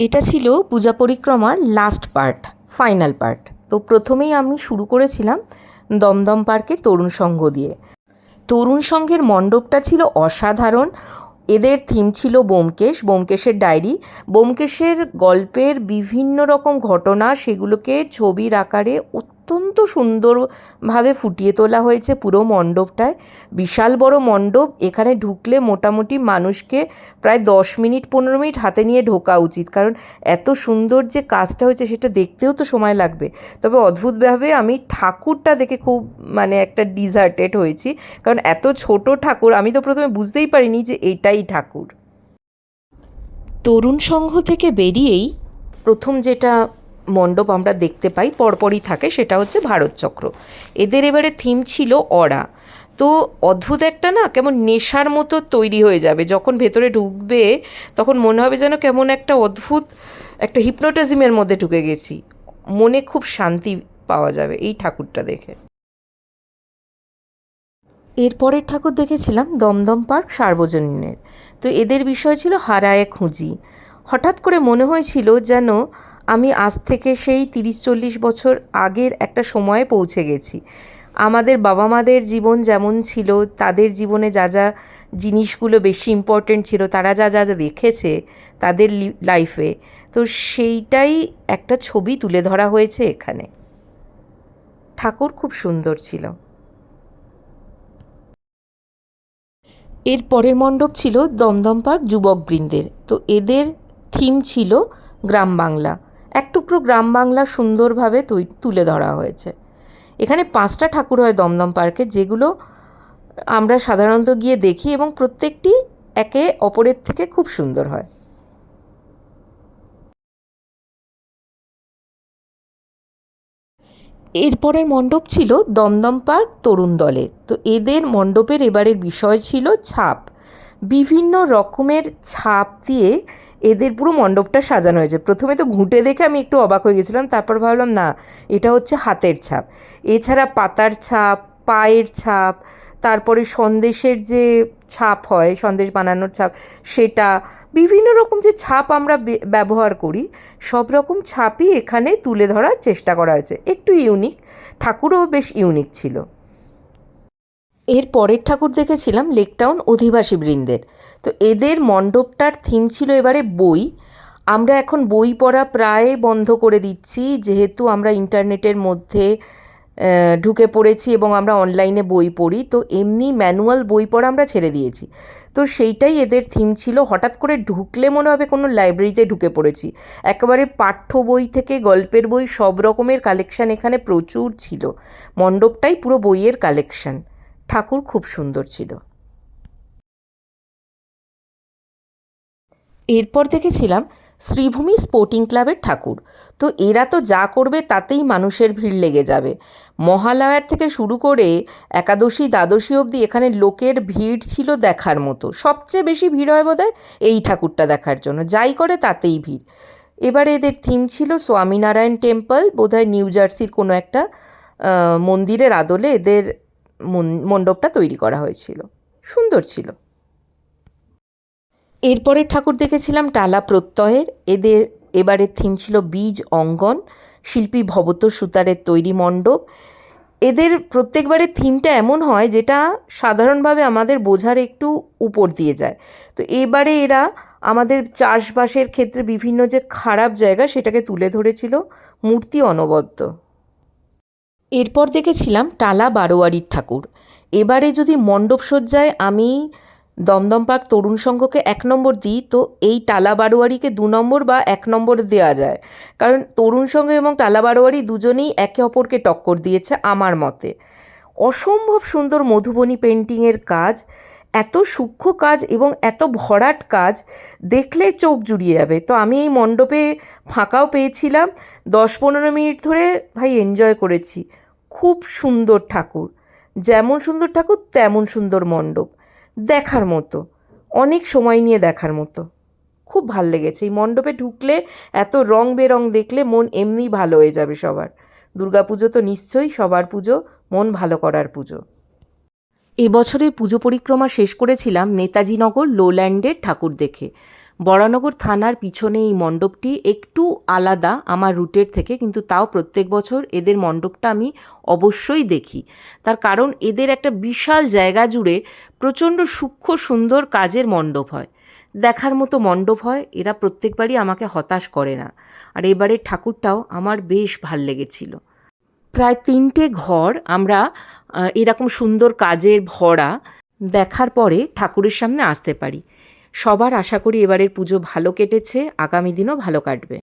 এটা ছিল পূজা পরিক্রমার last part, final part. তো প্রথমেই আমি শুরু করেছিলাম দমদম পার্কের তরুণ সংঘ দিয়ে। তরুণ সংঘের মণ্ডপটা ছিল অসাধারণ। এদের থিম ছিল ব্যোমকেশের ডায়েরি। ব্যোমকেশের গল্পের বিভিন্ন রকম ঘটনা, সেগুলোকে ছবির আকারে অত্যন্ত সুন্দরভাবে ফুটিয়ে তোলা হয়েছে পুরো মণ্ডপটায়। বিশাল বড় মণ্ডপ, এখানে ঢুকলে মোটামুটি মানুষকে প্রায় 10 মিনিট 15 মিনিট হাতে নিয়ে ঢোকা উচিত, কারণ এত সুন্দর যে কাজটা হয়েছে সেটা দেখতেও তো সময় লাগবে। তবে অদ্ভুতভাবে আমি ঠাকুরটা দেখে খুব একটা ডিজার্টেড হয়েছি, কারণ এত ছোট ঠাকুর, আমি তো প্রথমে বুঝতেই পারিনি যে এইটাই ঠাকুর। তরুণ সংঘ থেকে বেরিয়েই প্রথম যেটা মণ্ডপ আমরা দেখতে পাই, পরপরই থাকে, সেটা হচ্ছে ভারতচক্র। এদের এবারে থিম ছিল অরা। তো অদ্ভুত একটা কেমন নেশার মতো তৈরি হয়ে যাবে, যখন ভেতরে ঢুকবে তখন মনে হবে যেন কেমন একটা অদ্ভুত একটা হিপনোটিজমের মধ্যে ঢুকে গেছি। মনে খুব শান্তি পাওয়া যাবে এই ঠাকুরটা দেখে। এরপরের ঠাকুর দেখেছিলাম দমদম পার্ক সার্বজনীনের। তো এদের বিষয় ছিল হারায় খুঁজি। হঠাৎ করে মনে হয়েছিল যেন আমি আজ থেকে সেই 30-40 বছর আগের একটা সময়ে পৌঁছে গেছি। আমাদের বাবা মাদের জীবন যেমন ছিল, তাদের জীবনে যা যা জিনিসগুলো বেশি ইম্পর্টেন্ট ছিল, তারা যা যা দেখেছে তাদের লাইফে, তো সেইটাই একটা ছবি তুলে ধরা হয়েছে এখানে। ঠাকুর খুব সুন্দর ছিল। এর পরের মণ্ডপ ছিল দমদম পার্ক যুবকবৃন্দের। তো এদের থিম ছিল গ্রাম বাংলা। এক টুকরো গ্রাম বাংলা সুন্দরভাবে তুলে ধরা হয়েছে। এখানে 5টা ঠাকুর হয় দমদম পার্কে, যেগুলো আমরা সাধারণত গিয়ে দেখি, এবং প্রত্যেকটি একে অপরের থেকে খুব সুন্দর হয়। এরপরের মণ্ডপ ছিল দমদম পার্ক তরুণ দলের। তো এদের মণ্ডপের এবারের বিষয় ছিল ছাপ। বিভিন্ন রকমের ছাপ দিয়ে এদের পুরো মণ্ডপটা সাজানো হয়েছে। প্রথমে তো ঘুঁটে দেখে আমি একটু অবাক হয়ে গেছিলাম, তারপর ভাবলাম না, এটা হচ্ছে হাতের ছাপ। এছাড়া পাতার ছাপ, পায়ের ছাপ, তারপরে সন্দেশের যে ছাপ হয়, সন্দেশ বানানোর ছাপ, সেটা, বিভিন্ন রকম যে ছাপ আমরা ব্যবহার করি, সব রকম ছাপই এখানে তুলে ধরার চেষ্টা করা হয়েছে। একটু ইউনিক, ঠাকুরও বেশ ইউনিক ছিল। এর পরের ঠাকুর দেখেছিলাম লেকটাউন অধিবাসী বৃন্দের। তো এদের মণ্ডপটার থিম ছিল এবারে বই। আমরা এখন বই পড়া প্রায় বন্ধ করে দিচ্ছি, যেহেতু আমরা ইন্টারনেটের মধ্যে ঢুকে পড়েছি এবং আমরা অনলাইনে বই পড়ি। তো এমনি ম্যানুয়াল বই পড়া আমরা ছেড়ে দিয়েছি। তো সেইটাই এদের থিম ছিল। হঠাৎ করে ঢুকলে মনে হবে কোনো লাইব্রেরিতে ঢুকে পড়েছি। একেবারে পাঠ্য বই থেকে গল্পের বই, সব রকমের কালেকশান এখানে প্রচুর ছিল। মণ্ডপটাই পুরো বইয়ের কালেকশান। ঠাকুর খুব সুন্দর ছিল। এরপর দেখেছিলাম শ্রীভূমি স্পোর্টিং ক্লাবের ঠাকুর। তো এরা তো যা করবে তাতেই মানুষের ভিড় লেগে যাবে। মহালয়ার থেকে শুরু করে একাদশী দ্বাদশী অবধি এখানে লোকের ভিড় ছিল দেখার মতো। সবচেয়ে বেশি ভিড় হয় বোধহয় এই ঠাকুরটা দেখার জন্য, যাই করে তাতেই ভিড়। এবারে এদের থিম ছিল স্বামীনারায়ণ টেম্পল, বোধহয় নিউ জার্সির কোনো একটা মন্দিরের আদলে এদের মণ্ডপটা তৈরি করা হয়েছিল। সুন্দর ছিল। এরপরের ঠাকুর দেখেছিলাম টালা প্রত্যয়ের। এদের এবারের থিম ছিল বীজ অঙ্গন, শিল্পী ভবত সুতারের তৈরি মণ্ডপ। এদের প্রত্যেকবারের থিমটা এমন হয় যেটা সাধারণভাবে আমাদের বোঝার একটু উপর দিয়ে যায়। তো এবারে এরা আমাদের চাষবাসের ক্ষেত্রে বিভিন্ন যে খারাপ জায়গা, সেটাকে তুলে ধরেছিল মূর্তি অনবদ্য। এরপর দেখেছিলাম টালা বারোয়ারির ঠাকুর। এবারে যদি মণ্ডপ সজ্জায় আমি দমদম পার্ক তরুণ সংঘকে 1 নম্বর দিই, তো এই টালা বারোয়ারিকে 2 নম্বর বা 1 নম্বর দেওয়া যায়, কারণ তরুণ সংঘ এবং টালা বারোয়ারি দুজনেই একে অপরকে টক্কর দিয়েছে আমার মতে। অসম্ভব সুন্দর মধুবনী পেন্টিংয়ের কাজ, এত সূক্ষ্ম কাজ এবং এত ভরাট কাজ, দেখলে চোখ জুড়িয়ে যাবে। তো আমি এই মণ্ডপে ফাঁকাও পেয়েছিলাম, 10-15 মিনিট ধরে ভাই এনজয় করেছি। খুব সুন্দর ঠাকুর, যেমন সুন্দর ঠাকুর তেমন সুন্দর মণ্ডপ, দেখার মতো, অনেক সময় নিয়ে দেখার মতো। খুব ভাল লেগেছে। এই মণ্ডপে ঢুকলে এত রং বেরং দেখলে মন এমনিই ভালো হয়ে যাবে সবার। দুর্গাপুজো তো নিশ্চয়ই সবার পুজো, মন ভালো করার পুজো। এবছরের পুজো পরিক্রমা শেষ করেছিলাম নেতাজি নগর লোল্যান্ডের ঠাকুর দেখে। বরানগর থানার পিছনে এই মণ্ডপটি একটু আলাদা আমার রুটের থেকে, কিন্তু তাও প্রত্যেক বছর এদের মণ্ডপটা আমি অবশ্যই দেখি। তার কারণ এদের একটা বিশাল জায়গা জুড়ে প্রচণ্ড সূক্ষ্ম সুন্দর কাজের মণ্ডপ হয়, দেখার মতো মণ্ডপ হয়। এরা প্রত্যেকবারই আমাকে হতাশ করে না। আর এবারের ঠাকুরটাও আমার বেশ ভাল লেগেছিল। প্রায় 3টে ঘর আমরা এরকম সুন্দর কাজের ভরা দেখার পরে ঠাকুরের সামনে আসতে পারি। সবার আশা করি এবারের পুজো ভালো কেটেছে, আগামী দিনও ভালো কাটবে।